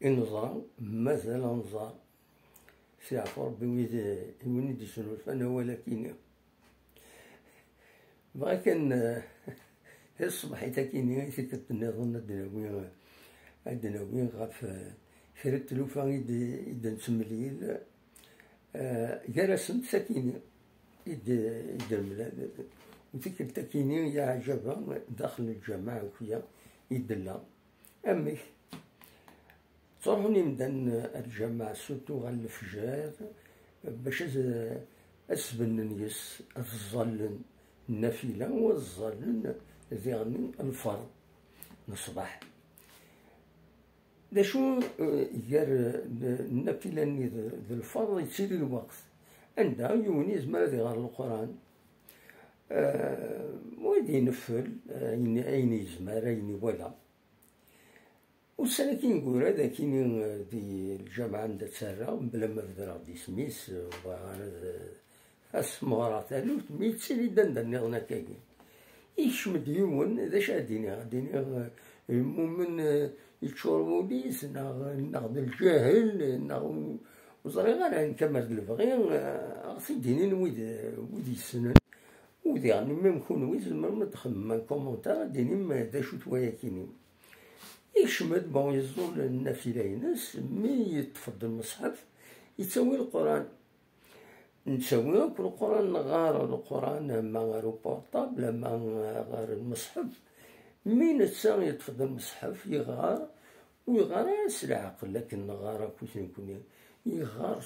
إنظار مازال نظار سي عفو ربي وين يدي سنوف أنا ولكن بغا كان هي الصباح حتى كيني كتنظن الدناوي غاف خير التلوفة إذا نتمليل جرسنت ساكيني إذا الملاد وتلك التكيني يا عجبها داخل الجامعة وكيا يدلا أمي تروحوني مدان الجامعة سوتو غا الفجار باش أسبن يس الظلن النافلة والظلن ذيغني الفرض نصبح دا شو يار النافلة ذي الفرض يتسير الوقت عندها يوني زمان ذي غير القرآن ويدي ينفل أين يزمر أين ولا والسنة كي نقول هذا كيني دي الجامعة عندها تسرى بلا ما بدرا غدي سميس اسمغرا تالوت مي تسيري دندن نغنا كاكي يشمد يومن ذا شاديني غاديني المؤمن يتشور موليس ناخد الجاهل ناخد وزري غير نكمل البغي غاسي ديني ويد يسنن ودي يعني ما نكون ويز ما تخمم كومونتار ديني ما دا شو توايا كيني يشمد بون يزول النافلة ينس مي يتفضل المصحف يتسوي القرآن نسوي كل القرآن غار القرآن ما غير بورطابل ما غير المصحف مي نتسا يتفضل المصحف يغار ويغار يسرع عقل لكن غار كوش نكون يغار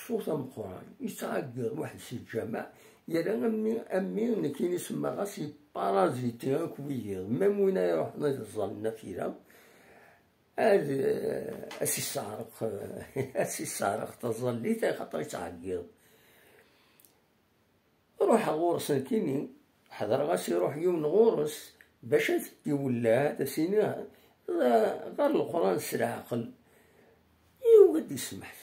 صوت القرآن يتعقر واحد سي الجامع يلا أمي نكين يسمى غاسي بارازيتي هاكوية ميم وين يروح نظل نافلة أسي السارق تظلي تا خاطر يتعقر روح غورس كيني حضر غاسي يروح يوم غورس باش يولى تسيني غير القرآن سرع عقل يوقد يسمح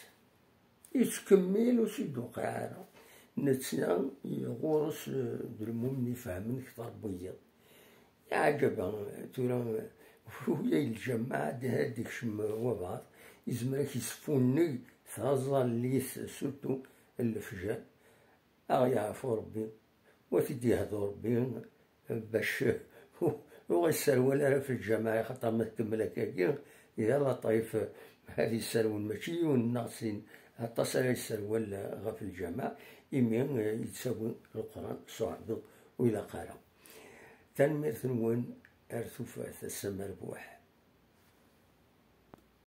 يتكمل وسيدو قاعدة نتسيان يغورس بالمؤمن يفهمن كتر بيض يعجبها تورا ويا الجماعة هاديك شم وبعض يزمرك يسفوني تظل ليس سوتو الفجر يعفو ربي وتدي هذو ربي باش هو السروال راه في الجماعة خاطر ما تكمل هكاكيا يلا طايف هذه السروال ماشي والناصين هطاس على السروال غا في الجامع إمين يتساوي القرآن صعب وإلى قارا تنمير ثنون أرثوفات السمر بوح